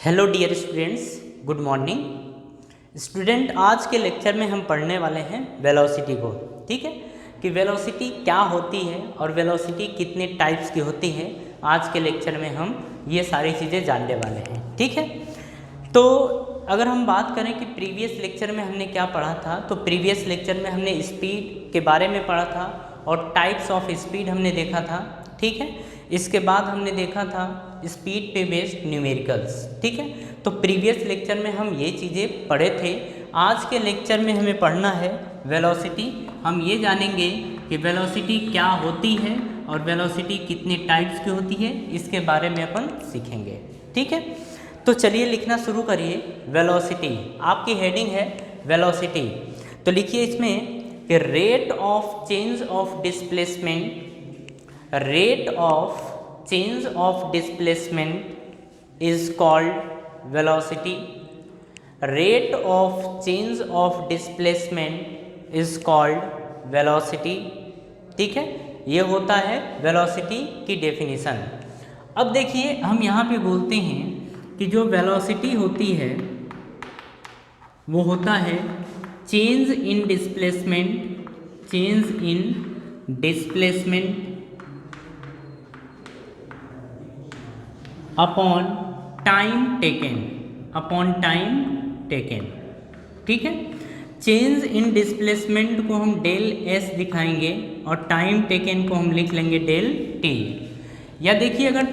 Hello dear students, good morning student. आज के lecture में हम पढ़ने वाले हैं वेलोसिटी को। ठीक है कि वेलोसिटी क्या होती है और वेलोसिटी कितने टाइप्स की होती है। आज के लेक्चर में हम ये सारी चीज़ें जानने वाले हैं। ठीक है, तो अगर हम बात करें कि प्रीवियस लेक्चर में हमने क्या पढ़ा था, तो प्रीवियस लेक्चर में हमने स्पीड के बारे में पढ़ा था और टाइप्स ऑफ स्पीड हमने देखा था। ठीक है, इसके बाद हमने देखा था स्पीड पे बेस्ड न्यूमेरिकल्स। ठीक है, तो प्रीवियस लेक्चर में हम ये चीज़ें पढ़े थे। आज के लेक्चर में हमें पढ़ना है वेलोसिटी। हम ये जानेंगे कि वेलोसिटी क्या होती है और वेलोसिटी कितने टाइप्स की होती है, इसके बारे में अपन सीखेंगे। ठीक है, तो चलिए लिखना शुरू करिए। वेलोसिटी आपकी हेडिंग है वेलोसिटी, तो लिखिए इसमें कि rate of change of displacement, rate of change of displacement is called velocity. Rate of change of displacement is called velocity. ठीक है, ये होता है वेलोसिटी की डेफिनेशन। अब देखिए हम यहाँ पे बोलते हैं कि जो वेलोसिटी होती है वो होता है change in displacement, change in displacement upon time taken, upon time taken. ठीक है, चेंज इन डिस्प्लेसमेंट को हम डेल एस दिखाएंगे और टाइम टेकन को हम लिख लेंगे डेल टी। या देखिए अगर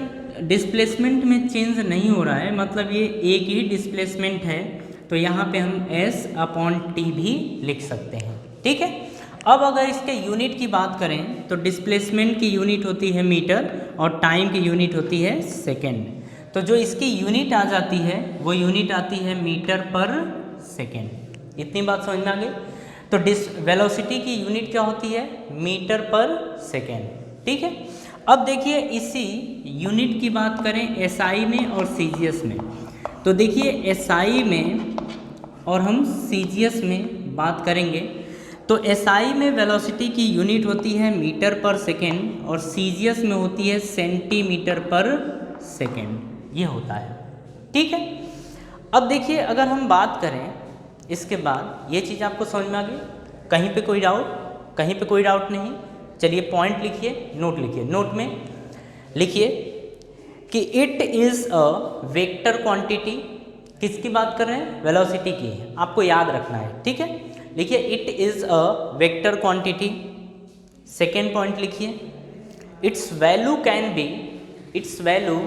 डिस्प्लेसमेंट में चेंज नहीं हो रहा है, मतलब ये एक ही डिस्प्लेसमेंट है, तो यहाँ पे हम एस अपॉन टी भी लिख सकते हैं। ठीक है, अब अगर इसके यूनिट की बात करें तो डिस्प्लेसमेंट की यूनिट होती है मीटर और टाइम की यूनिट होती है सेकेंड। तो जो इसकी यूनिट आ जाती है वो यूनिट आती है मीटर पर सेकेंड। इतनी बात समझ में आ गई। तो वेलोसिटी की यूनिट क्या होती है? मीटर पर सेकेंड। ठीक है, अब देखिए इसी यूनिट की बात करें एसआई में और सीजीएस में, तो देखिए एसआई में और हम सीजीएस में बात करेंगे तो एसआई में वेलोसिटी की यूनिट होती है मीटर पर सेकेंड और सीजीएस में होती है सेंटीमीटर पर सेकेंड। ये होता है। ठीक है, अब देखिए अगर हम बात करें इसके बाद, ये चीज़ आपको समझ में आ गई? कहीं पे कोई डाउट? कहीं पे कोई डाउट नहीं? चलिए पॉइंट लिखिए, नोट लिखिए। नोट में लिखिए कि it is a vector quantity. किसकी बात कर रहे हैं? वेलोसिटी की, आपको याद रखना है। ठीक है, लिखिए it is a vector quantity. Second point लिखिए its value can be, its value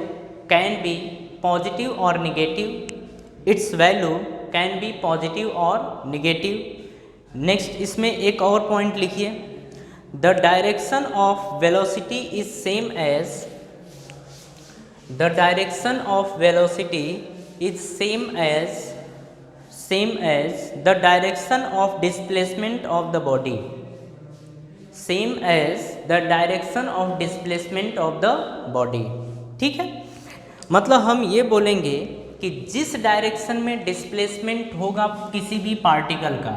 can be positive और negative, its value can be positive और निगेटिव। नेक्स्ट इसमें एक और पॉइंट लिखिए the direction of velocity is same as, the direction of velocity is same as the direction of displacement of the body, same as the direction of displacement of the body। ठीक है, मतलब हम ये बोलेंगे कि जिस direction में displacement होगा किसी भी पार्टिकल का,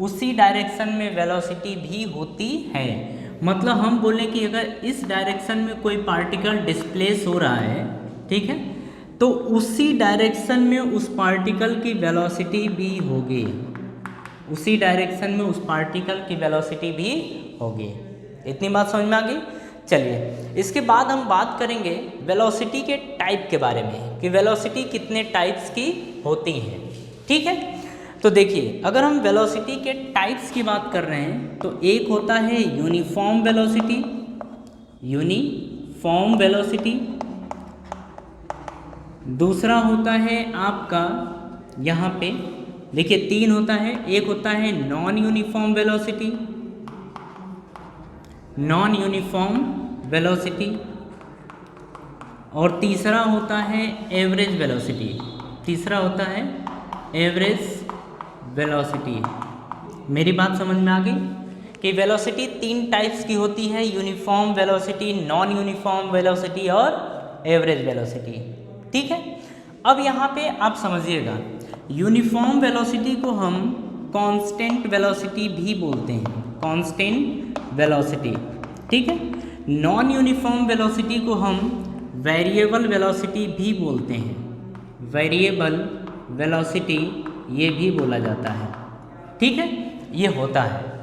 उसी डायरेक्शन में वेलोसिटी भी होती है। मतलब हम बोलें कि अगर इस डायरेक्शन में कोई पार्टिकल डिस्प्लेस हो रहा है, ठीक है, तो उसी डायरेक्शन में उस पार्टिकल की वेलोसिटी भी होगी, उसी डायरेक्शन में उस पार्टिकल की वेलोसिटी भी होगी। इतनी बात समझ में आ गई? चलिए इसके बाद हम बात करेंगे वेलोसिटी के टाइप के बारे में कि वेलोसिटी कितने टाइप्स की होती हैं। ठीक है, तो देखिए अगर हम वेलोसिटी के टाइप्स की बात कर रहे हैं तो एक होता है यूनिफॉर्म वेलोसिटी, यूनिफॉर्म वेलोसिटी। दूसरा होता है आपका यहाँ पे देखिए तीन होता है, एक होता है non uniform velocity, non uniform velocity, और तीसरा होता है एवरेज वेलोसिटी, तीसरा होता है एवरेज वेलोसिटी। मेरी बात समझ में आ गई कि वेलोसिटी तीन टाइप्स की होती है, uniform velocity, non uniform velocity और एवरेज वेलोसिटी। ठीक है, अब यहाँ पे आप समझिएगा यूनिफॉर्म वेलोसिटी को हम कांस्टेंट वेलोसिटी भी बोलते हैं, कांस्टेंट वेलोसिटी। ठीक है, नॉन यूनिफॉर्म वेलोसिटी को हम वेरिएबल वेलोसिटी भी बोलते हैं, वेरिएबल वेलोसिटी ये भी बोला जाता है। ठीक है, ये होता है।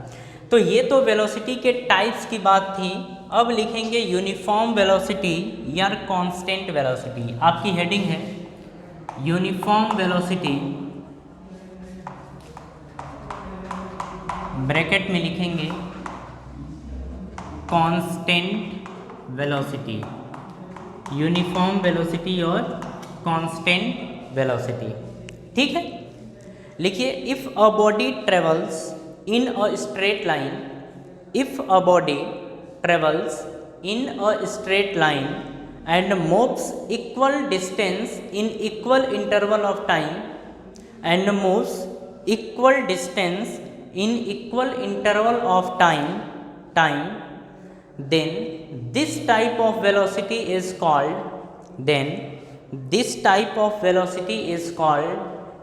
तो ये तो वेलोसिटी के टाइप्स की बात थी। अब लिखेंगे यूनिफॉर्म वेलोसिटी या कांस्टेंट वेलोसिटी। आपकी हेडिंग है यूनिफॉर्म वेलोसिटी, ब्रैकेट में लिखेंगे कांस्टेंट वेलोसिटी, यूनिफॉर्म वेलोसिटी और कांस्टेंट वेलोसिटी। ठीक है, लिखिए if a body travels in a straight line, if a body travels in a straight line and moves equal distance in equal interval of time and moves equal distance in equal interval of time then this type of velocity is called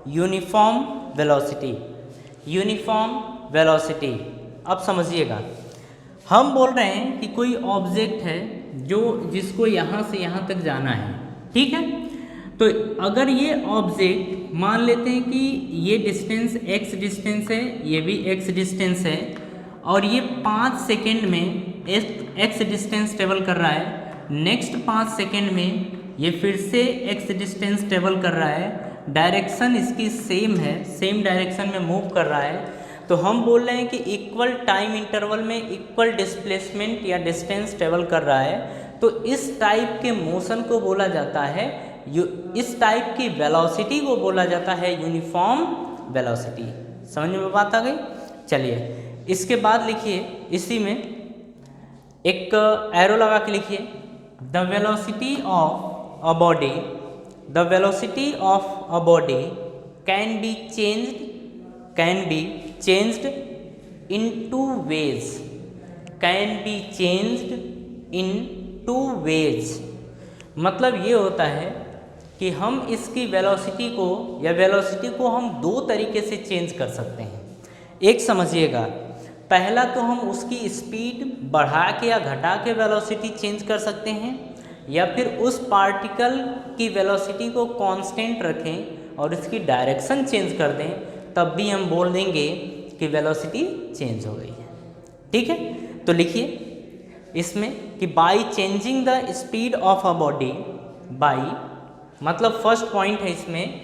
uniform velocity, uniform velocity। अब समझिएगा, हम बोल रहे हैं कि कोई object है जिसको यहाँ से यहाँ तक जाना है। ठीक है, तो अगर ये ऑब्जेक्ट मान लेते हैं कि ये डिस्टेंस x डिस्टेंस है, ये भी x डिस्टेंस है, और ये 5 सेकेंड में x डिस्टेंस ट्रेवल कर रहा है, नेक्स्ट 5 सेकेंड में ये फिर से x डिस्टेंस ट्रेवल कर रहा है, डायरेक्शन इसकी सेम है, सेम डायरेक्शन में मूव कर रहा है, तो हम बोल रहे हैं कि इक्वल टाइम इंटरवल में इक्वल डिस्प्लेसमेंट या डिस्टेंस ट्रेवल कर रहा है। तो इस टाइप के मोशन को बोला जाता है, इस टाइप की वेलोसिटी को बोला जाता है यूनिफॉर्म वेलोसिटी। समझ में बात आ गई? चलिए इसके बाद लिखिए, इसी में एक एरो लगा के लिखिए the velocity of a body, the velocity of a body can be changed in two ways, can be changed in two ways। मतलब ये होता है कि हम इसकी वेलोसिटी को या वेलोसिटी को हम दो तरीके से चेंज कर सकते हैं। एक समझिएगा, पहला तो हम उसकी स्पीड बढ़ा के या घटा के वेलोसिटी चेंज कर सकते हैं, या फिर उस पार्टिकल की वेलोसिटी को कांस्टेंट रखें और इसकी डायरेक्शन चेंज कर दें, तब भी हम बोल देंगे कि वेलोसिटी चेंज हो गई है। ठीक है, तो लिखिए इसमें कि by changing the speed of a body, by मतलब फर्स्ट पॉइंट है इसमें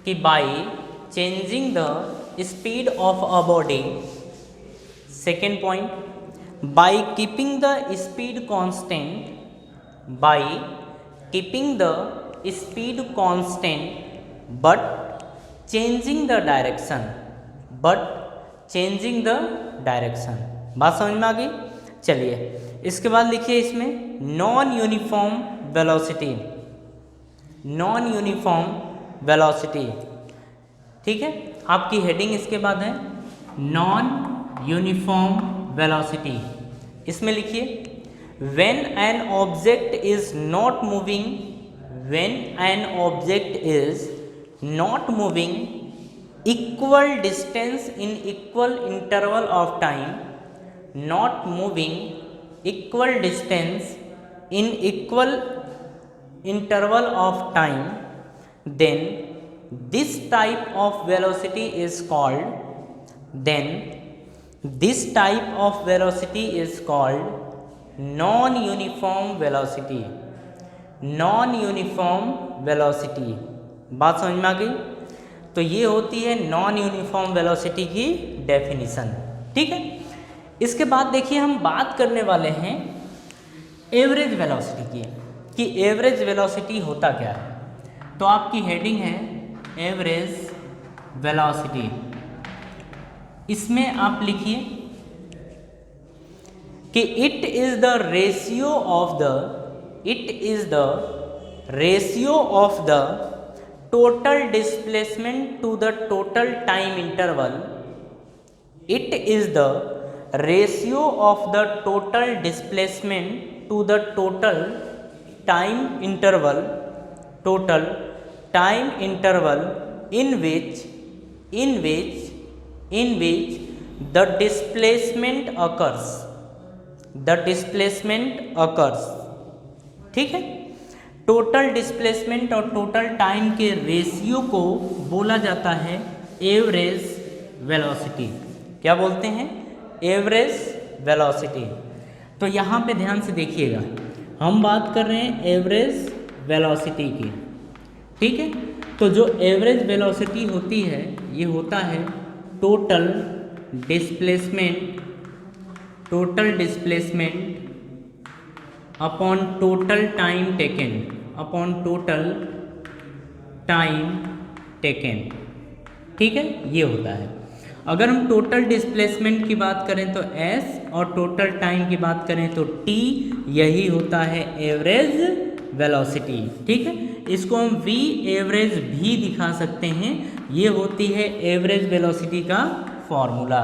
कि by changing the speed of a body. Second point, by keeping the speed constant, by keeping the speed constant but changing the direction, but changing the direction. बात समझ में आ गई? चलिए इसके बाद लिखिए इसमें non uniform velocity, non uniform velocity. ठीक है, आपकी हेडिंग इसके बाद है नॉन यूनिफॉर्म वेलोसिटी। इसमें लिखिए when an object is not moving, when an object is not moving equal distance in equal interval of time, not moving equal distance in equal interval of time, then this type of velocity is called, then this type of velocity is called non-uniform velocity, non-uniform velocity। बात समझ में आ गई? तो ये होती है non uniform velocity की definition. ठीक है, इसके बाद देखिए हम बात करने वाले हैं एवरेज वेलोसिटी की, कि एवरेज वेलोसिटी होता क्या है। तो आपकी हेडिंग है एवरेज वेलोसिटी। इसमें आप लिखिए कि it is the ratio of the, it is the ratio of the total displacement to the total time interval, it is the ratio of the total displacement to the total time interval, total time interval in which the displacement occurs, the displacement occurs। ठीक है, total displacement और total time के ratio को बोला जाता है average velocity. क्या बोलते हैं? Average velocity. तो यहाँ पे ध्यान से देखिएगा, हम बात कर रहे हैं एवरेज वेलोसिटी की, ठीक है। तो जो एवरेज वेलोसिटी होती है ये होता है total displacement upon total time taken, upon total time taken, ठीक है, ये होता है। अगर हम टोटल डिस्प्लेसमेंट की बात करें तो s और टोटल टाइम की बात करें तो t, यही होता है एवरेज वेलोसिटी, ठीक है। इसको हम v एवरेज भी दिखा सकते हैं, ये होती है एवरेज वेलोसिटी का फॉर्मूला,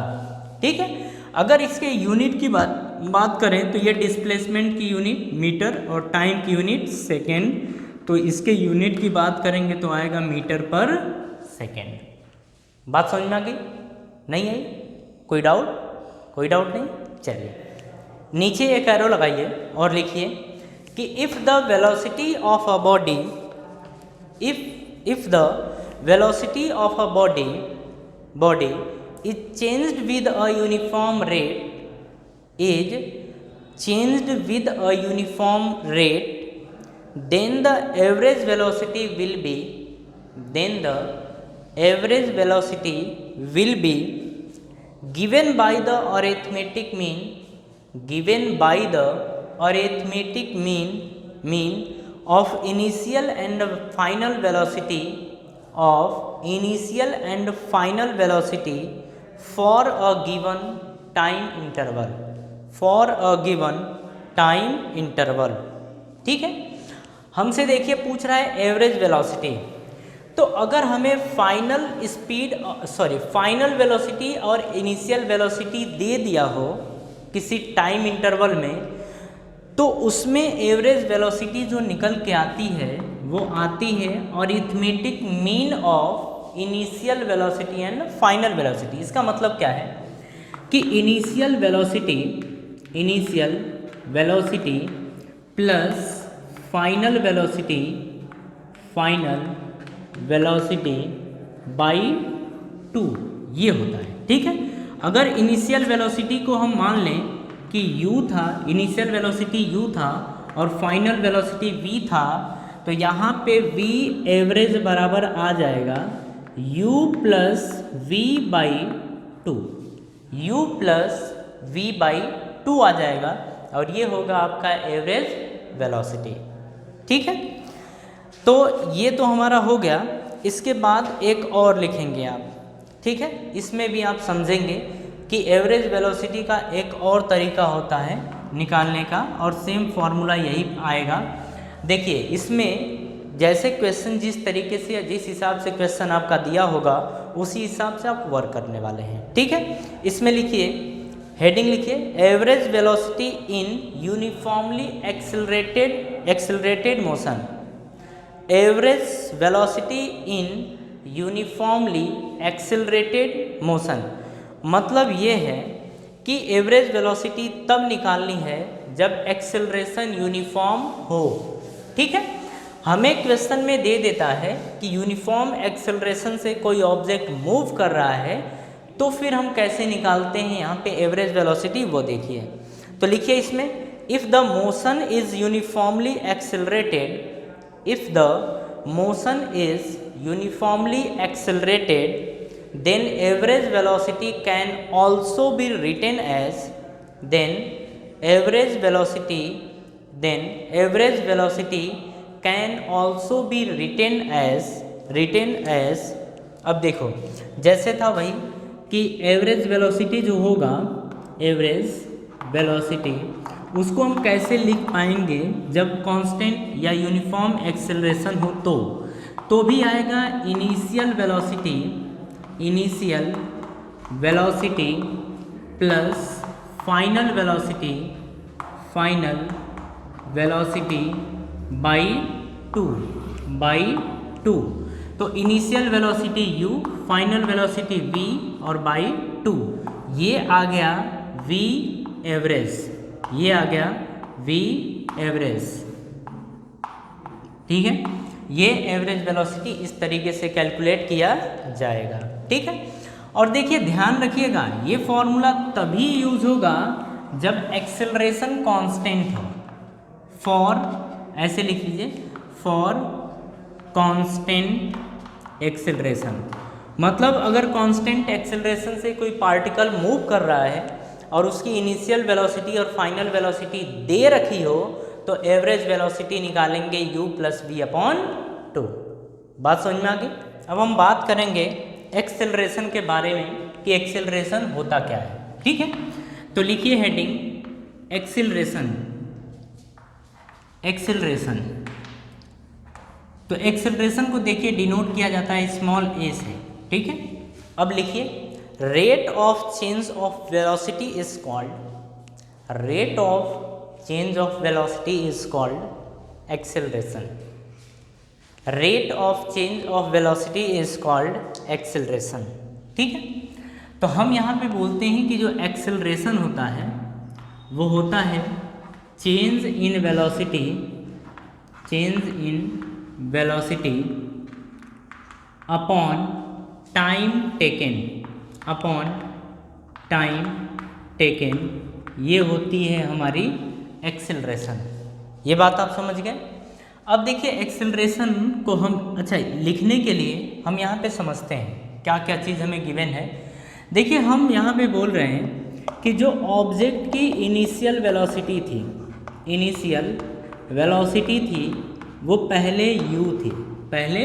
ठीक है। अगर इसके यूनिट की बात करें तो ये डिस्प्लेसमेंट की यूनिट मीटर और टाइम की यूनिट सेकेंड, तो इसके यूनिट की बात करेंगे तो आएगा मीटर पर सेकेंड। बात समझ में आ गई? नहीं आई? कोई डाउट नहीं? चलिए नीचे एक एरो लगाइए और लिखिए कि if the velocity of a body if the velocity of a body is changed with a uniform rate, then the average velocity will be given by the arithmetic mean of initial and final velocity for a given time interval, ठीक है। हमसे देखिए पूछ रहा है average velocity, तो अगर हमें फाइनल वेलोसिटी और इनिशियल वेलोसिटी दे दिया हो किसी टाइम इंटरवल में, तो उसमें एवरेज वेलोसिटी जो निकल के आती है वो आती है arithmetic mean of initial velocity and final velocity. इसका मतलब क्या है कि initial velocity plus final velocity by 2, ये होता है, ठीक है। अगर इनिशियल वेलोसिटी को हम मान लें कि u था, इनिशियल वेलोसिटी u था और फाइनल वेलोसिटी v था, तो यहाँ पे v एवरेज बराबर आ जाएगा u प्लस v बाई 2 आ जाएगा, और ये होगा आपका एवरेज वेलोसिटी, ठीक है। तो ये तो हमारा हो गया। इसके बाद एक और लिखेंगे आप, ठीक है। इसमें भी आप समझेंगे कि एवरेज वेलोसिटी का एक और तरीका होता है निकालने का, और सेम फॉर्मूला यही आएगा। देखिए इसमें जैसे क्वेश्चन जिस तरीके से या जिस हिसाब से क्वेश्चन आपका दिया होगा उसी हिसाब से आप वर्क करने वाले हैं, ठीक है। इसमें लिखिए, हेडिंग लिखिए, एवरेज वेलोसिटी इन uniformly accelerated motion. Average velocity इन यूनिफॉर्मली एक्सेलरेटेड मोशन मतलब ये है कि एवरेज वेलोसिटी तब निकालनी है जब एक्सेलरेशन यूनिफॉर्म हो, ठीक है। हमें क्वेश्चन में दे देता है कि यूनिफॉर्म एक्सेलरेशन से कोई ऑब्जेक्ट मूव कर रहा है, तो फिर हम कैसे निकालते हैं यहाँ पे एवरेज वेलोसिटी, वो देखिए। तो लिखिए इसमें, if the motion is uniformly accelerated then average velocity can also be written as अब देखो जैसे था वही कि एवरेज वेलोसिटी जो होगा, एवरेज वेलोसिटी उसको हम कैसे लिख पाएंगे जब कांस्टेंट या यूनिफॉर्म एक्सेलरेशन हो, तो भी आएगा initial velocity plus final velocity by 2। तो initial velocity u, final velocity v और बाई 2, ये आ गया v एवरेज, ठीक है, ये एवरेज वेलोसिटी इस तरीके से कैलकुलेट किया जाएगा। ठीक है, और देखिए ध्यान रखिएगा ये फॉर्मूला तभी यूज होगा जब एक्सेलरेशन कांस्टेंट हो। फॉर, ऐसे लिख लीजिए, फॉर कांस्टेंट एक्सेलरेशन, मतलब अगर कांस्टेंट एक्सेलरेशन से कोई पार्टिकल मूव कर रहा है और उसकी इनिशियल वेलोसिटी और फाइनल वेलोसिटी दे रखी हो तो एवरेज वेलोसिटी निकालेंगे u प्लस वी अपॉन 2। बात समझ में आ गई। अब हम बात करेंगे एक्सेलरेशन के बारे में कि एक्सेलरेशन होता क्या है। ठीक है, तो लिखिए हेडिंग एक्सेलरेशन। एक्सेलरेशन, तो एक्सेलरेशन को देखिए डिनोट किया जाता है स्मॉल a से। ठीक है, अब लिखिए rate of change of velocity is called, rate of change of velocity is called acceleration. Rate of change of velocity is called acceleration. ठीक है, तो हम यहाँ पे बोलते हैं कि जो एक्सेलरेशन होता है वो होता है change in velocity, change in velocity upon time taken, upon time taken, ये होती है हमारी एक्सेलरेशन। ये बात आप समझ गए। अब देखिए एक्सेलरेशन को हम, अच्छा लिखने के लिए हम यहाँ पे समझते हैं क्या क्या चीज़ हमें गिवन है। देखिए हम यहाँ पे बोल रहे हैं कि जो ऑब्जेक्ट की इनिशियल वेलोसिटी थी, इनिशियल वेलोसिटी थी वो पहले u थी, पहले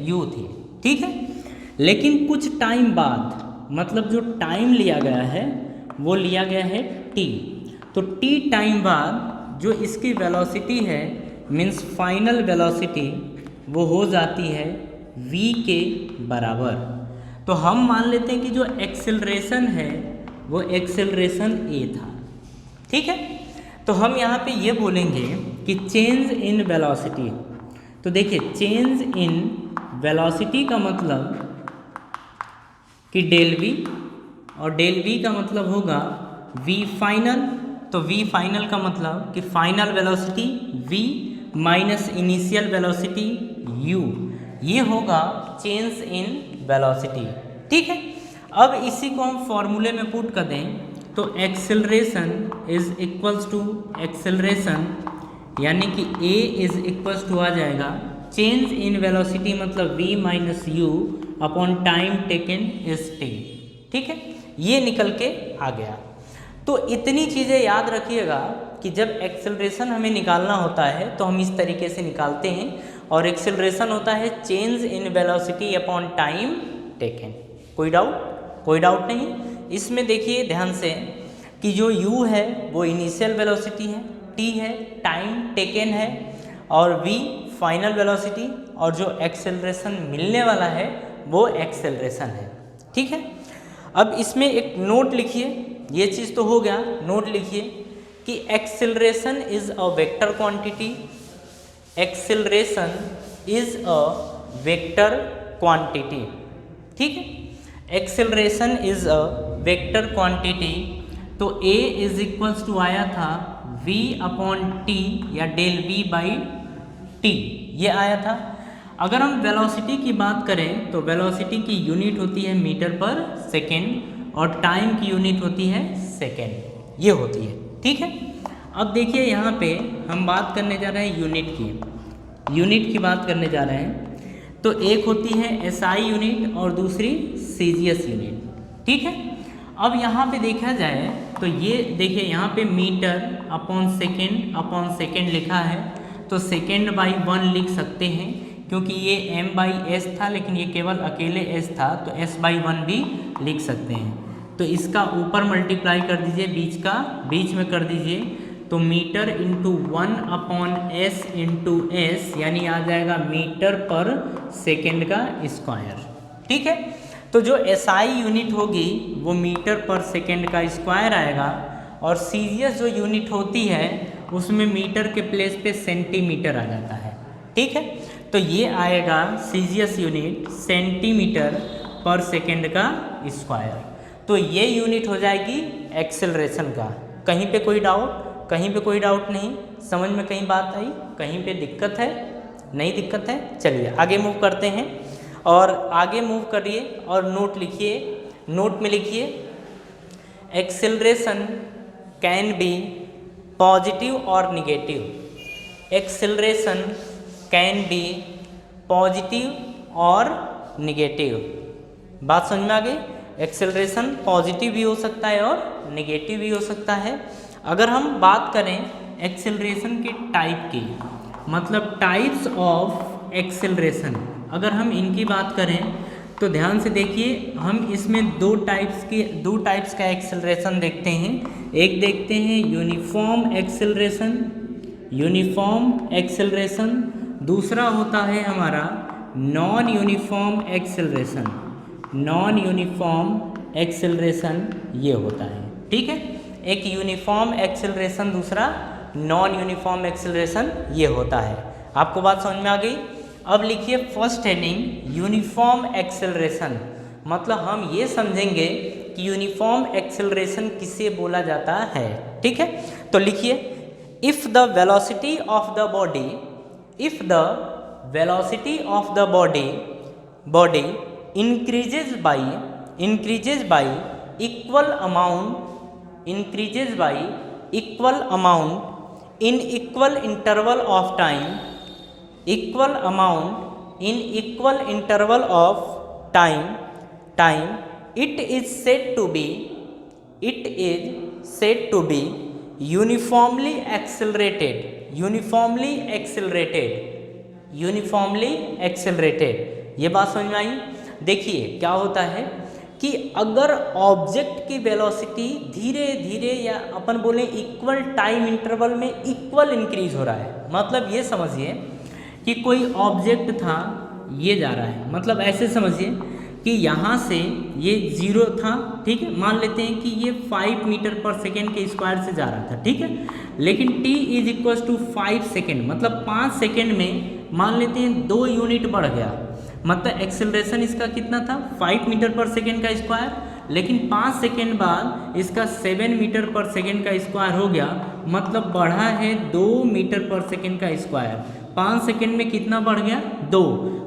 u थी। ठीक है, लेकिन कुछ टाइम बाद, मतलब जो टाइम लिया गया है वो लिया गया है t, तो t टाइम बाद जो इसकी वेलोसिटी है मीन्स फाइनल वेलोसिटी वो हो जाती है v के बराबर। तो हम मान लेते हैं कि जो एक्सेलरेशन है वो एक्सेलरेशन a था। ठीक है, तो हम यहाँ पे ये बोलेंगे कि चेंज इन वेलोसिटी, तो देखिए चेंज इन वेलोसिटी का मतलब कि डेल v, और डेल v का मतलब होगा v फाइनल, तो v फाइनल का मतलब कि final velocity v minus initial velocity u, ये होगा चेंज इन वेलोसिटी। ठीक है, अब इसी को हम फॉर्मूले में पुट कर दें तो acceleration is equals to, acceleration यानी कि a इज इक्वल्स टू आ जाएगा चेंज इन वेलोसिटी मतलब v minus u upon time taken is t। ठीक है, ये निकल के आ गया। तो इतनी चीज़ें याद रखिएगा कि जब एक्सेलरेशन हमें निकालना होता है तो हम इस तरीके से निकालते हैं, और एक्सेलरेशन होता है change in velocity upon time taken. कोई डाउट? कोई डाउट नहीं। इसमें देखिए ध्यान से कि जो u है वो इनिशियल वेलोसिटी है, t है टाइम टेकन है, और v फाइनल वेलोसिटी, और जो एक्सेलरेशन मिलने वाला है वो एक्सेलरेशन है। ठीक है, अब इसमें एक नोट लिखिए, ये चीज़ तो हो गया, नोट लिखिए कि acceleration is a vector quantity, acceleration is a vector quantity. ठीक है, acceleration is a vector quantity, तो a इज इक्वल्स टू आया था v अपॉन टी या डेल v बाई टी, ये आया था। अगर हम वेलोसिटी की बात करें तो वेलोसिटी की यूनिट होती है मीटर पर सेकेंड और टाइम की यूनिट होती है सेकेंड, ये होती है। ठीक है, अब देखिए यहाँ पे हम बात करने जा रहे हैं यूनिट की, यूनिट की बात करने जा रहे हैं। तो एक होती है SI यूनिट और दूसरी CGS यूनिट। ठीक है, अब यहाँ पे देखा जाए तो ये देखिए यहाँ पे मीटर अपॉन सेकेंड लिखा है, तो सेकेंड बाई 1 लिख सकते हैं क्योंकि ये m बाई एस था, लेकिन ये केवल अकेले s था तो s बाई 1 भी लिख सकते हैं। तो इसका ऊपर मल्टीप्लाई कर दीजिए, बीच का बीच में कर दीजिए, तो metre into 1 upon s into S यानी आ जाएगा मीटर पर सेकेंड का स्क्वायर। ठीक है, तो जो SI यूनिट होगी वो मीटर पर सेकेंड का स्क्वायर आएगा, और CGS जो यूनिट होती है उसमें मीटर के प्लेस पे सेंटीमीटर आ जाता है। ठीक है, तो ये आएगा CGS यूनिट सेंटीमीटर पर सेकेंड का स्क्वायर। तो ये यूनिट हो जाएगी एक्सेलरेशन का। कहीं पे कोई डाउट? कहीं पे कोई डाउट नहीं? समझ में कहीं बात आई? कहीं पे दिक्कत है? नहीं दिक्कत है। चलिए आगे मूव करते हैं, और आगे मूव करिए और नोट लिखिए। नोट में लिखिए एक्सेलरेशन कैन बी पॉजिटिव और negative. Acceleration can be positive और निगेटिव। बात समझ में आ गई? एक्सेलरेशन पॉजिटिव भी हो सकता है और निगेटिव भी हो सकता है। अगर हम बात करें एक्सेलरेशन के टाइप की, मतलब टाइप्स ऑफ एक्सेलरेशन, अगर हम इनकी बात करें तो ध्यान से देखिए, हम इसमें दो टाइप्स का एक्सेलरेशन देखते हैं। एक देखते हैं यूनिफॉर्म एक्सेलरेशन, दूसरा होता है हमारा नॉन यूनिफॉर्म एक्सेलरेशन ये होता है। ठीक है, एक यूनिफॉर्म एक्सेलरेशन, दूसरा नॉन यूनिफॉर्म एक्सेलरेशन ये होता है। आपको बात समझ में आ गई? अब लिखिए फर्स्ट हेडिंग यूनिफॉर्म एक्सेलरेशन, मतलब हम ये समझेंगे कि यूनिफॉर्म एक्सेलरेशन किसे बोला जाता है। ठीक है, तो लिखिए if the velocity of the body increases by equal amount in equal interval of time, it is said to be uniformly accelerated। ये बात समझ में आई? देखिए क्या होता है कि अगर ऑब्जेक्ट की वेलोसिटी धीरे धीरे या अपन बोले इक्वल टाइम इंटरवल में इक्वल इंक्रीज हो रहा है, मतलब ये समझिए कि कोई ऑब्जेक्ट था, ये जा रहा है, मतलब ऐसे समझिए कि यहाँ से ये 0 था, ठीक है, मान लेते हैं कि ये 5 मीटर पर सेकेंड के स्क्वायर से जा रहा था, ठीक है, लेकिन t = 5 सेकेंड, मतलब 5 सेकेंड में मान लेते हैं 2 यूनिट बढ़ गया, मतलब एक्सेलरेशन इसका कितना था 5 मीटर पर सेकेंड का स्क्वायर, लेकिन 5 सेकेंड बाद इसका 7 मीटर पर सेकेंड का स्क्वायर हो गया, मतलब बढ़ा है 2 मीटर पर सेकेंड का स्क्वायर। 5 सेकेंड में कितना बढ़ गया 2।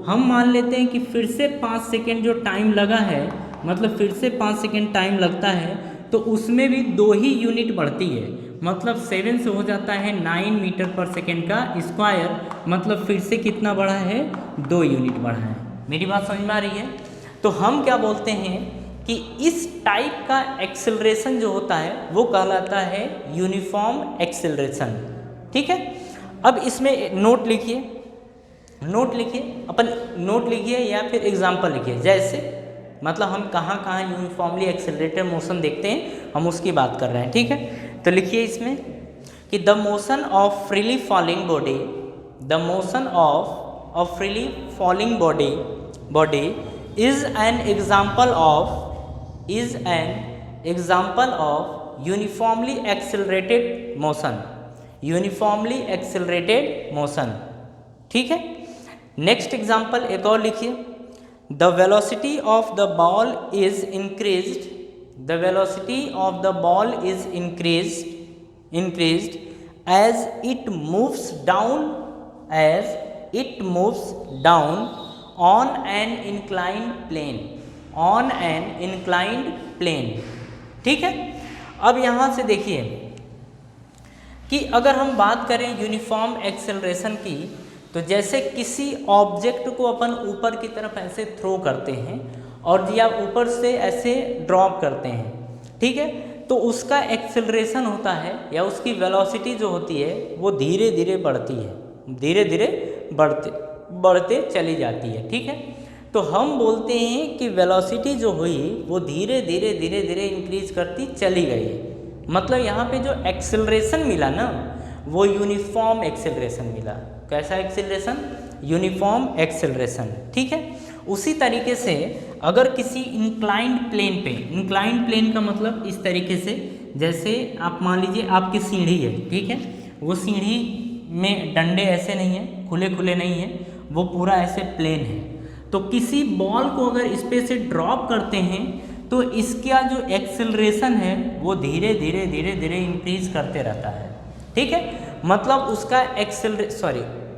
हम मान लेते हैं कि फिर से 5 सेकेंड जो टाइम लगा है, मतलब फिर से 5 सेकेंड टाइम लगता है, तो उसमें भी 2 ही यूनिट बढ़ती है, मतलब 7 से हो जाता है 9 मीटर पर सेकेंड का स्क्वायर, मतलब फिर से कितना बढ़ा है 2 यूनिट बढ़ा है। मेरी बात समझ में आ रही है? तो हम क्या बोलते हैं कि इस टाइप का एक्सेलरेशन जो होता है वो कहलाता है यूनिफॉर्म एक्सेलरेशन। ठीक है, अब इसमें नोट लिखिए, अपन नोट लिखिए या फिर एग्जाम्पल लिखिए, जैसे मतलब हम कहाँ कहाँ यूनिफॉर्मली एक्सेलरेटेड मोशन देखते हैं, हम उसकी बात कर रहे हैं। ठीक है, तो लिखिए इसमें कि the motion of freely falling body is an example of uniformly accelerated motion। ठीक है, नेक्स्ट एग्जाम्पल एक और लिखिए, the velocity of the ball is increased as it moves down on an inclined plane। ठीक है, अब यहाँ से देखिए कि अगर हम बात करें यूनिफॉर्म एक्सेलरेशन की, तो जैसे किसी ऑब्जेक्ट को अपन ऊपर की तरफ ऐसे थ्रो करते हैं और या ऊपर से ऐसे ड्रॉप करते हैं, ठीक है, तो उसका एक्सेलरेशन होता है या उसकी वेलोसिटी जो होती है वो धीरे धीरे बढ़ती है, धीरे धीरे बढ़ते चली जाती है। ठीक है, तो हम बोलते हैं कि वेलोसिटी जो हुई वो धीरे धीरे इंक्रीज करती चली गई, मतलब यहाँ पे जो एक्सेलरेशन मिला ना वो यूनिफॉर्म एक्सेलरेशन मिला। कैसा एक्सेलरेशन? Uniform acceleration. ठीक है, उसी तरीके से अगर किसी इंक्लाइंड प्लेन का मतलब इस तरीके से, जैसे आप मान लीजिए आपकी सीढ़ी है, ठीक है, वो सीढ़ी में डंडे ऐसे नहीं हैं, खुले नहीं हैं, वो पूरा ऐसे प्लेन है, तो किसी बॉल को अगर इस पे से ड्रॉप करते हैं तो इसका जो एक्सेलरेशन है वो धीरे धीरे इंक्रीज करते रहता है। ठीक है, मतलब उसका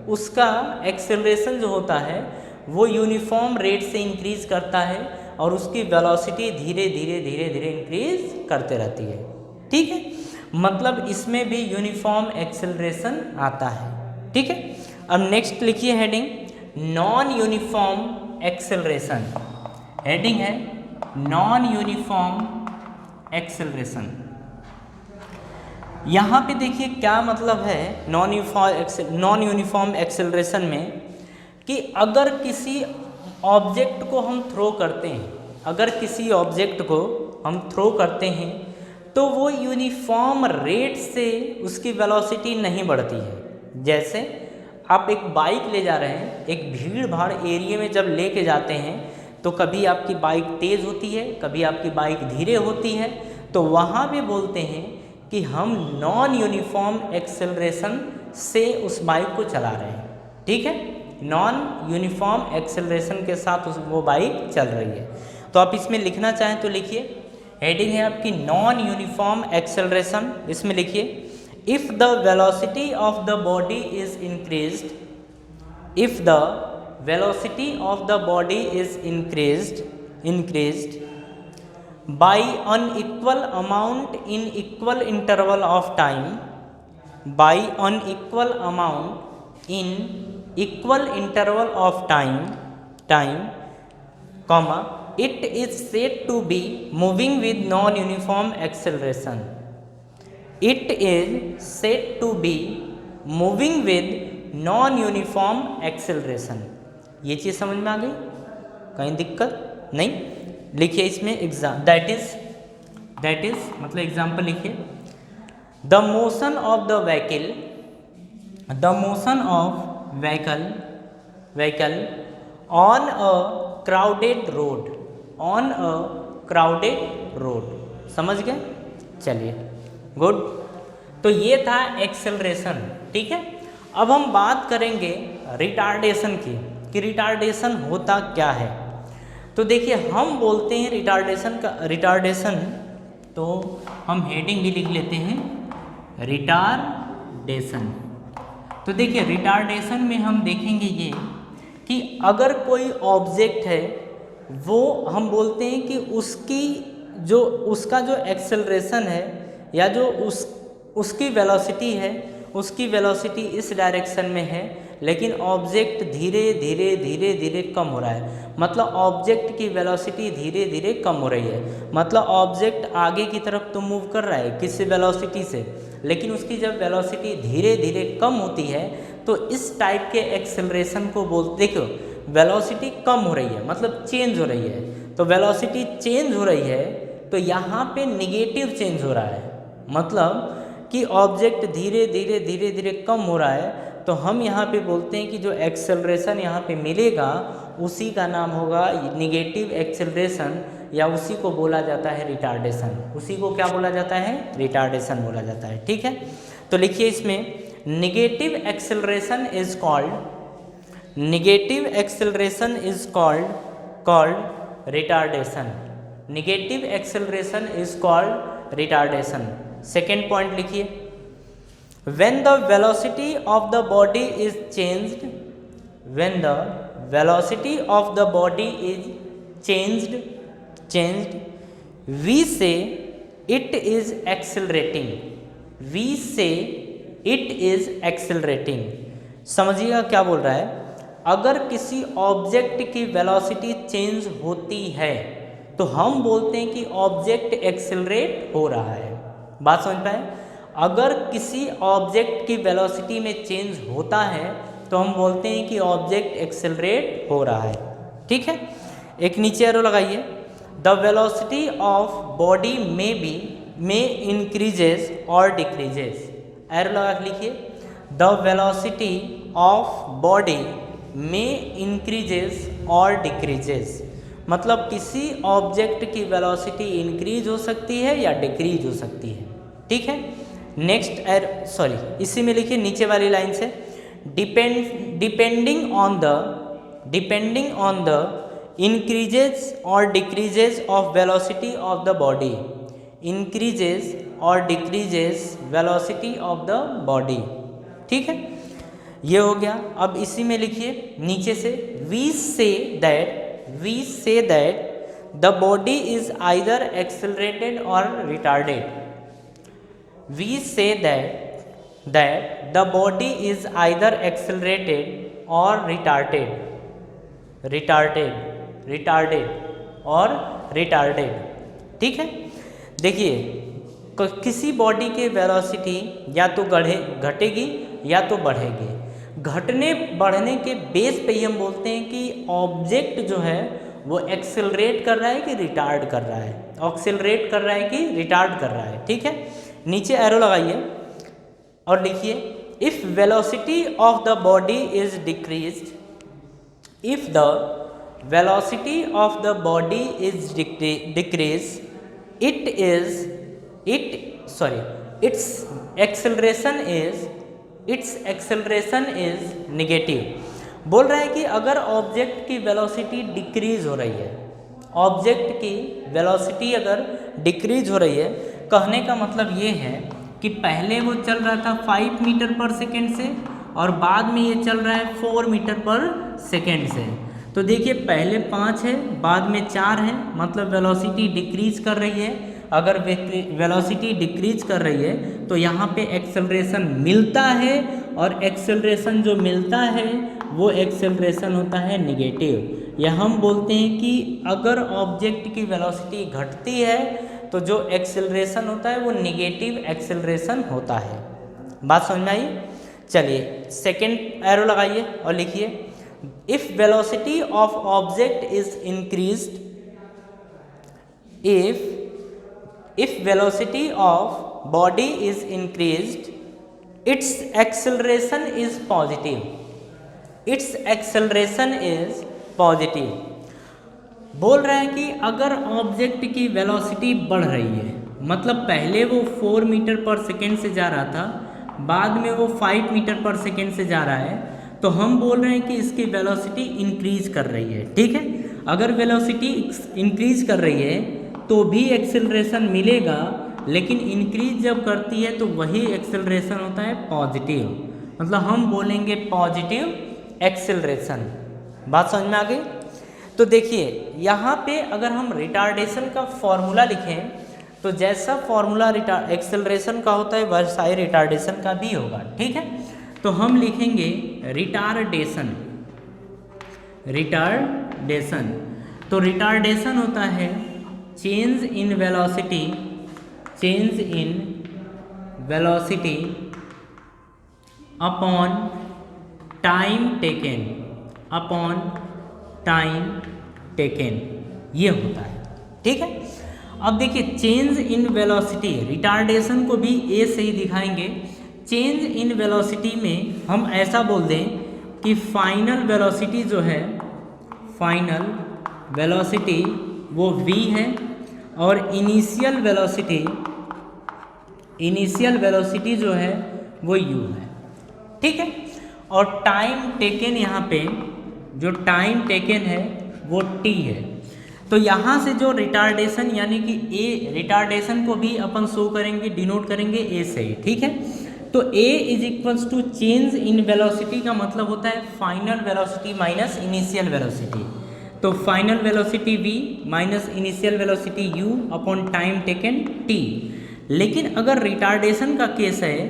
उसका एक्सेलरेशन जो होता है वो यूनिफॉर्म रेट से इंक्रीज करता है और उसकी वेलोसिटी धीरे धीरे धीरे धीरे इंक्रीज करते रहती है। ठीक है, मतलब इसमें भी यूनिफॉर्म एक्सेलरेशन आता है। ठीक है, अब नेक्स्ट लिखिए heading non uniform acceleration. Heading है नॉन यूनिफॉर्म एक्सेलरेशन। यहाँ पे देखिए क्या मतलब है नॉन यूनिफॉर्म एक्सेलरेशन में, कि अगर किसी ऑब्जेक्ट को हम थ्रो करते हैं, अगर किसी ऑब्जेक्ट को हम थ्रो करते हैं तो वो यूनिफॉर्म रेट से उसकी वेलोसिटी नहीं बढ़ती है। जैसे आप एक बाइक ले जा रहे हैं, एक भीड़ भाड़ एरिया में जब लेके जाते हैं तो कभी आपकी बाइक तेज़ होती है, कभी आपकी बाइक धीरे होती है, तो वहाँ भी बोलते हैं कि हम नॉन यूनिफॉर्म एक्सेलरेशन से उस बाइक को चला रहे हैं। ठीक है, नॉन यूनिफॉर्म एक्सेलरेशन के साथ वो बाइक चल रही है। तो आप इसमें लिखना चाहें तो लिखिए, हेडिंग है आपकी नॉन यूनिफॉर्म एक्सेलरेशन। इसमें लिखिए if the velocity of the body is increased, if the velocity of the body is increased by unequal amount in equal interval of time, by unequal amount in equal interval of time, comma, it is said to be moving with non-uniform acceleration. It is said to be moving with non-uniform acceleration. ये चीज़ समझ में आ गई? कहीं दिक्कत नहीं? लिखिए इसमें exam that is मतलब एग्जाम्पल लिखिए, the motion of the vehicle, the motion of vehicle on a crowded road, on a crowded road. समझ गए? चलिए गुड। तो ये था एक्सेलरेशन। ठीक है, अब हम बात करेंगे रिटार्डेशन की, कि रिटार्डेशन होता क्या है। तो देखिए हम बोलते हैं रिटार्डेशन, तो हम हेडिंग भी लिख लेते हैं रिटार्डेशन। तो देखिए रिटार्डेशन में हम देखेंगे ये कि अगर कोई ऑब्जेक्ट है वो हम बोलते हैं कि उसका जो एक्सेलरेशन है या जो उसकी वेलोसिटी है, उसकी वेलोसिटी इस डायरेक्शन में है, लेकिन ऑब्जेक्ट धीरे धीरे धीरे धीरे कम हो रहा है। मतलब ऑब्जेक्ट की वेलोसिटी धीरे धीरे कम हो रही है, मतलब ऑब्जेक्ट आगे की तरफ तो मूव कर रहा है किस वेलोसिटी से, लेकिन उसकी जब वेलोसिटी धीरे धीरे कम होती है तो इस टाइप के एक्सेलरेशन को देखो वेलोसिटी कम हो रही है मतलब चेंज हो रही है, तो वेलोसिटी चेंज हो रही है तो यहाँ पे निगेटिव चेंज हो रहा है, मतलब कि ऑब्जेक्ट धीरे धीरे धीरे धीरे कम हो रहा है। तो हम यहाँ पे बोलते हैं कि जो एक्सेलरेशन यहाँ पे मिलेगा उसी का नाम होगा निगेटिव एक्सेलरेशन, या उसी को बोला जाता है रिटार्डेशन। उसी को क्या बोला जाता है? रिटार्डेशन बोला जाता है। ठीक है, तो लिखिए इसमें negative acceleration is called, negative acceleration is called retardation, negative acceleration is called retardation. Second point लिखिए, when the velocity of the body is changed, when the velocity of the body is changed, we say it is accelerating, we say it is accelerating। समझिएगा क्या बोल रहा है, अगर किसी object की velocity change होती है तो हम बोलते हैं कि ऑब्जेक्ट एक्सेलरेट हो रहा है। बात समझ पाए? अगर किसी ऑब्जेक्ट की वेलोसिटी में चेंज होता है तो हम बोलते हैं कि ऑब्जेक्ट एक्सेलरेट हो रहा है। ठीक है, एक नीचे एरो लगाइए, the velocity of body may increases और डिक्रीजेस। एरो लगा के लिखिए, the velocity of body may increases और डिक्रीजेस, मतलब किसी ऑब्जेक्ट की वेलोसिटी इंक्रीज हो सकती है या डिक्रीज हो सकती है। ठीक है, नेक्स्ट इसी में लिखिए नीचे वाली लाइन से, डिपेंडिंग ऑन द इंक्रीजेस और decreases of velocity of the body, increases और decreases velocity of the body. ठीक है, ये हो गया। अब इसी में लिखिए नीचे से, we say that the body is either accelerated और retarded. We say that the body is either accelerated और रिटार्डेड। ठीक है, देखिए किसी बॉडी के वेलोसिटी या तो घटेगी या तो बढ़ेगी। घटने बढ़ने के बेस पे ही हम बोलते हैं कि ऑब्जेक्ट जो है वो एक्सेलरेट कर रहा है कि रिटार्ड कर रहा है, एक्सेलरेट कर रहा है कि रिटार्ड कर रहा है। ठीक है, नीचे एरो लगाइए और लिखिए if velocity of the body is decreased, if the velocity of the body is decrease its acceleration is negative. बोल रहा है कि अगर ऑब्जेक्ट की वेलोसिटी डिक्रीज हो रही है, ऑब्जेक्ट की वेलोसिटी अगर डिक्रीज हो रही है, कहने का मतलब ये है कि पहले वो चल रहा था 5 मीटर पर सेकेंड से और बाद में ये चल रहा है 4 मीटर पर सेकेंड से। तो देखिए पहले 5 है, बाद में 4 है, मतलब वेलोसिटी डिक्रीज कर रही है। अगर वेलोसिटी डिक्रीज कर रही है तो यहाँ पे एक्सेलरेशन मिलता है, और एक्सेलरेशन जो मिलता है वो एक्सेलरेशन होता है नेगेटिव। या हम बोलते हैं कि अगर ऑब्जेक्ट की वेलोसिटी घटती है तो जो एक्सेलरेशन होता है वो नेगेटिव एक्सेलरेशन होता है। बात समझ में आई? चलिए सेकेंड एरो लगाइए और लिखिए if velocity of object is increased, if velocity of body is increased, its acceleration is positive, its acceleration is positive। बोल रहा है कि अगर ऑब्जेक्ट की वेलोसिटी बढ़ रही है, मतलब पहले वो 4 मीटर पर सेकेंड से जा रहा था, बाद में वो 5 मीटर पर सेकेंड से जा रहा है, तो हम बोल रहे हैं कि इसकी वेलोसिटी इंक्रीज कर रही है। ठीक है, अगर वेलोसिटी इंक्रीज कर रही है तो भी एक्सेलरेशन मिलेगा, लेकिन इंक्रीज जब करती है तो वही एक्सेलरेशन होता है पॉजिटिव, मतलब हम बोलेंगे पॉजिटिव एक्सेलरेशन। बात समझ में आ गई? तो देखिए यहाँ पे अगर हम रिटार्डेशन का फॉर्मूला लिखें तो जैसा फॉर्मूला एक्सेलरेशन का होता है वैसा ही रिटार्डेशन का भी होगा। ठीक है, तो हम लिखेंगे रिटार्डेशन। तो रिटार्डेशन होता है change in velocity upon time taken, ये होता है। ठीक है, अब देखिए चेंज इन वेलोसिटी, रिटार्डेशन को भी ए से ही दिखाएंगे। चेंज इन वेलोसिटी में हम ऐसा बोल दें कि फाइनल वेलोसिटी जो है, फाइनल वेलोसिटी वो v है, और इनिशियल वेलोसिटी जो है वो u है। ठीक है, और टाइम टेकन, यहाँ पे जो टाइम टेकन है वो t है। तो यहाँ से जो रिटार्डेशन यानी कि a, रिटार्डेशन को भी अपन शो करेंगे, डिनोट करेंगे a से ही। ठीक है, तो a is equals to change in velocity का मतलब होता है final velocity minus initial velocity. तो final velocity v minus initial velocity u upon time taken t। लेकिन अगर रिटार्डेशन का केस है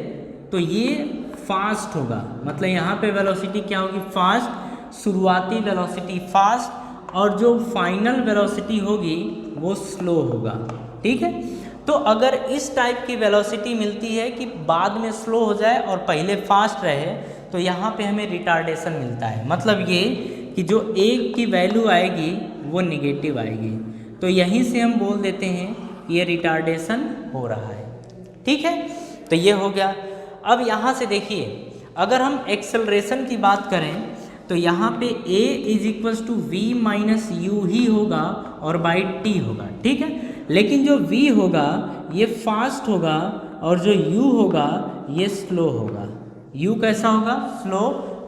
तो ये फास्ट होगा, मतलब यहाँ पे वेलोसिटी क्या होगी? फास्ट, शुरुआती वेलोसिटी फास्ट, और जो फाइनल वेलोसिटी होगी वो स्लो होगा। ठीक है, तो अगर इस टाइप की वेलोसिटी मिलती है कि बाद में स्लो हो जाए और पहले फास्ट रहे, तो यहाँ पे हमें रिटार्डेशन मिलता है। मतलब ये कि जो a की वैल्यू आएगी वो निगेटिव आएगी, तो यहीं से हम बोल देते हैं ये रिटार्डेशन हो रहा है। ठीक है, तो ये हो गया। अब यहाँ से देखिए अगर हम एक्सेलरेशन की बात करें तो यहाँ पे a is equals to v minus u ही होगा और बाई t होगा। ठीक है, लेकिन जो v होगा ये फास्ट होगा और जो u होगा ये स्लो होगा। u कैसा होगा? स्लो,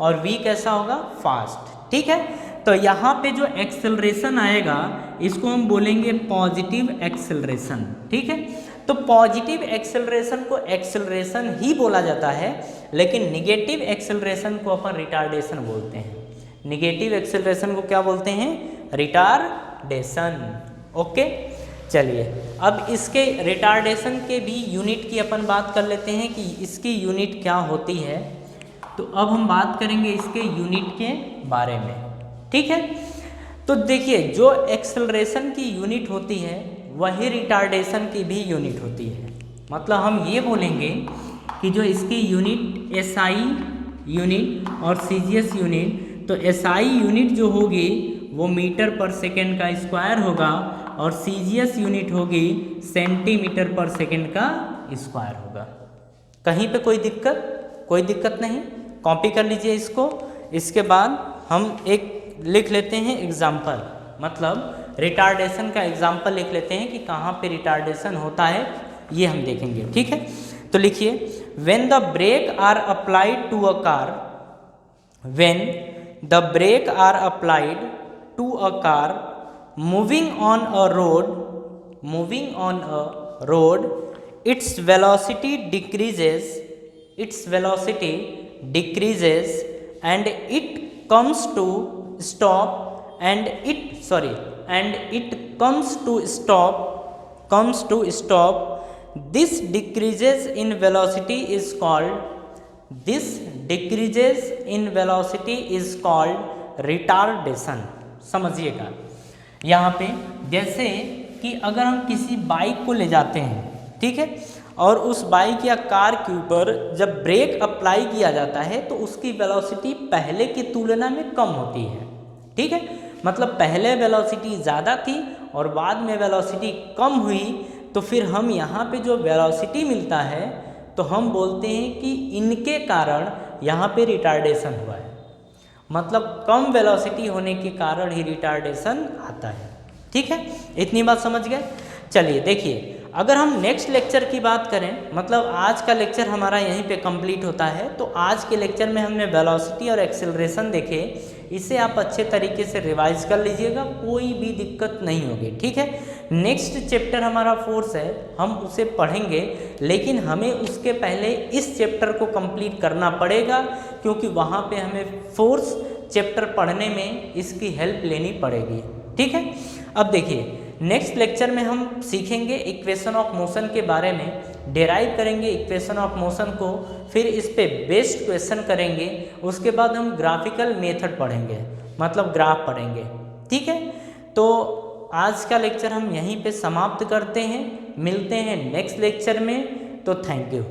और v कैसा होगा? फास्ट। ठीक है, तो यहाँ पे जो एक्सेलरेशन आएगा इसको हम बोलेंगे पॉजिटिव एक्सेलरेशन। ठीक है, तो पॉजिटिव एक्सेलरेशन को एक्सेलरेशन ही बोला जाता है, लेकिन निगेटिव एक्सेलरेशन को अपन रिटार्डेशन बोलते हैं। निगेटिव एक्सेलरेशन को क्या बोलते हैं? रिटार्डेशन। ओके, चलिए अब इसके रिटार्डेशन के भी यूनिट की अपन बात कर लेते हैं कि इसकी यूनिट क्या होती है। तो अब हम बात करेंगे इसके यूनिट के बारे में, ठीक है। तो देखिए, जो एक्सेलरेशन की यूनिट होती है वही रिटार्डेशन की भी यूनिट होती है। मतलब हम ये बोलेंगे कि जो इसकी यूनिट एसआई यूनिट और सीजीएस यूनिट, तो एसआई यूनिट जो होगी वो मीटर पर सेकेंड का स्क्वायर होगा और सीजीएस यूनिट होगी सेंटीमीटर पर सेकेंड का स्क्वायर होगा। कहीं पे कोई दिक्कत नहीं, कॉपी कर लीजिए इसको। इसके बाद हम एक लिख लेते हैं एग्जाम्पल, मतलब रिटार्डेशन का एग्जाम्पल लिख लेते हैं कि कहाँ पे रिटार्डेशन होता है, ये हम देखेंगे, ठीक है। तो लिखिए, when the brake are applied to a car, when the brake are applied to a car moving on a road, its velocity decreases and it comes to stop this decreases in velocity is called retardation। समझिएगा, यहाँ पे जैसे कि अगर हम किसी bike को ले जाते हैं, ठीक है, और उस बाइक या कार के ऊपर जब ब्रेक अप्लाई किया जाता है तो उसकी वेलोसिटी पहले की तुलना में कम होती है, ठीक है। मतलब पहले वेलोसिटी ज़्यादा थी और बाद में वेलोसिटी कम हुई, तो फिर हम यहाँ पे जो वेलोसिटी मिलता है तो हम बोलते हैं कि इनके कारण यहाँ पे रिटार्डेशन हुआ है। मतलब कम वेलोसिटी होने के कारण ही रिटार्डेशन आता है, ठीक है। इतनी बात समझ गए। चलिए देखिए, अगर हम नेक्स्ट लेक्चर की बात करें, मतलब आज का लेक्चर हमारा यहीं पे कंप्लीट होता है। तो आज के लेक्चर में हमने वेलोसिटी और एक्सेलरेशन देखे, इसे आप अच्छे तरीके से रिवाइज कर लीजिएगा, कोई भी दिक्कत नहीं होगी, ठीक है। नेक्स्ट चैप्टर हमारा फोर्स है, हम उसे पढ़ेंगे, लेकिन हमें उसके पहले इस चैप्टर को कंप्लीट करना पड़ेगा, क्योंकि वहाँ पे हमें फोर्स चैप्टर पढ़ने में इसकी हेल्प लेनी पड़ेगी, ठीक है। अब देखिए, नेक्स्ट लेक्चर में हम सीखेंगे इक्वेशन ऑफ मोशन के बारे में, डेराइव करेंगे इक्वेशन ऑफ मोशन को, फिर इस पे बेस्ड क्वेश्चन करेंगे, उसके बाद हम ग्राफिकल मेथड पढ़ेंगे, मतलब ग्राफ पढ़ेंगे, ठीक है। तो आज का लेक्चर हम यहीं पे समाप्त करते हैं, मिलते हैं नेक्स्ट लेक्चर में। तो थैंक यू।